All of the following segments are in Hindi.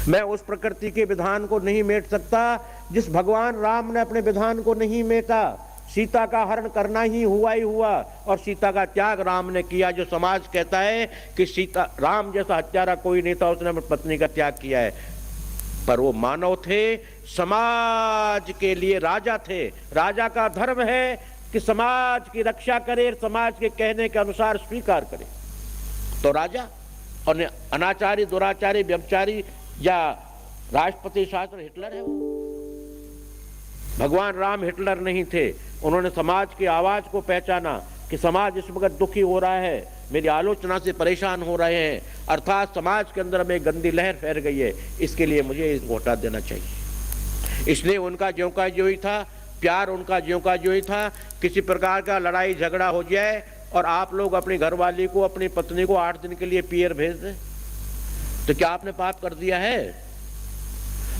मैं उस प्रकृति के विधान को नहीं मेट सकता जिस भगवान राम ने अपने विधान को नहीं मेटा। सीता का हरण करना ही हुआ और सीता का त्याग राम ने किया। जो समाज कहता है कि सीता राम जैसा हत्यारा कोई नहीं था, उसने अपनी पत्नी का त्याग किया है, पर वो मानव थे, समाज के लिए राजा थे। राजा का धर्म है कि समाज की रक्षा करे, समाज के कहने के अनुसार स्वीकार करे। तो राजा और अनाचारी, दुराचारी, व्यभिचारी या राष्ट्रपति शासन हिटलर है वो। भगवान राम हिटलर नहीं थे। उन्होंने समाज की आवाज को पहचाना कि समाज इस वक्त दुखी हो रहा है, मेरी आलोचना से परेशान हो रहे हैं, अर्थात समाज के अंदर में गंदी लहर फैल गई है, इसके लिए मुझे इसको हटा देना चाहिए। इसलिए उनका ज्यों का ज्यों ही था, प्यार उनका ज्यों का ज्यों ही था। किसी प्रकार का लड़ाई झगड़ा हो जाए और आप लोग अपनी घरवाली को, अपनी पत्नी को 8 दिन के लिए पियर भेज दें, तो क्या आपने पाप कर दिया है?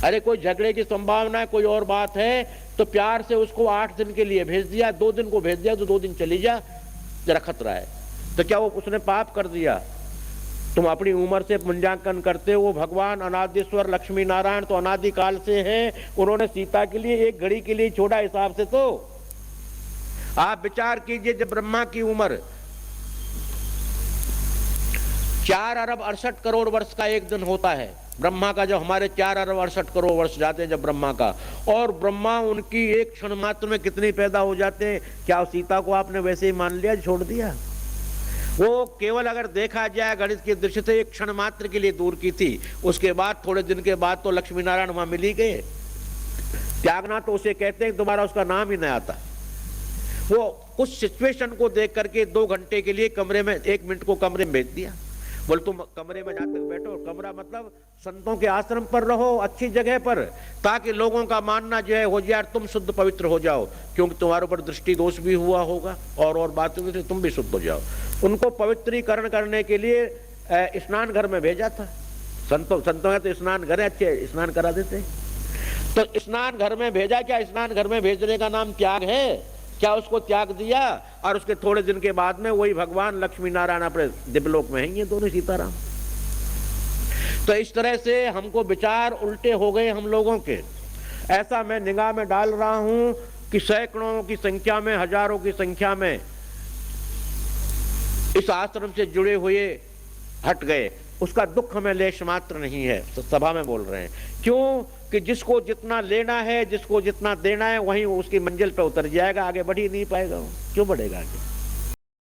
अरे कोई झगड़े की संभावना है, कोई और बात है, तो प्यार से उसको 8 दिन के लिए भेज दिया, 2 दिन को भेज दिया तो 2 दिन चली जा, जरा खतरा है, तो क्या वो उसने पाप कर दिया? तुम अपनी उम्र से मूल्यांकन करते हो। भगवान अनादिश्वर लक्ष्मी नारायण तो अनादि काल से हैं। उन्होंने सीता के लिए एक घड़ी के लिए छोड़ा, हिसाब से तो आप विचार कीजिए, जब ब्रह्मा की उम्र 4 अरब 68 करोड़ वर्ष का एक दिन होता है, ब्रह्मा का जब हमारे 4 अरब 68 करोड़ वर्ष जाते हैं जब ब्रह्मा का, और ब्रह्मा उनकी एक क्षण मात्र में कितनी पैदा हो जाते हैं। क्या सीता को आपने वैसे ही मान लिया, छोड़ दिया? वो केवल अगर देखा जाए गणित की दृष्टि से एक क्षण मात्र के लिए दूर की थी, उसके बाद थोड़े दिन के बाद तो लक्ष्मी नारायण वहां मिल ही गए। त्यागना तो उसे कहते हैं, दोबारा उसका नाम ही नहीं आता। वो कुछ सिचुएशन को देख करके 2 घंटे के लिए कमरे में, 1 मिनट को कमरे में भेज दिया, बोल तुम कमरे में जाकर बैठो। कमरा मतलब संतों के आश्रम पर रहो, अच्छी जगह पर, ताकि लोगों का मानना जो है हो जाए, तुम शुद्ध पवित्र हो जाओ, क्योंकि तुम्हारे ऊपर दृष्टि दोष भी हुआ होगा और बातों से तुम भी शुद्ध हो जाओ। उनको पवित्रीकरण करने के लिए स्नान घर में भेजा था। संतों ने तो स्नान घर अच्छे स्नान करा देते, तो स्नान घर में भेजा। क्या स्नान घर में भेजने का नाम त्याग है? क्या उसको त्याग दिया? और उसके थोड़े दिन के बाद में वही भगवान लक्ष्मी नारायण अपने दिव्यलोक में हैं, ये दोनों सीताराम। तो इस तरह से हमको विचार उल्टे हो गए हम लोगों के। ऐसा मैं निगाह में डाल रहा हूं कि सैकड़ों की संख्या में, हजारों की संख्या में इस आश्रम से जुड़े हुए हट गए। उसका दुख हमें लेश मात्र नहीं है, तो सभा में बोल रहे हैं। क्यों? कि जिसको जितना लेना है, जिसको जितना देना है, वहीं उसकी मंजिल पे उतर जाएगा, आगे बढ़ ही नहीं पाएगा। क्यों बढ़ेगा आगे?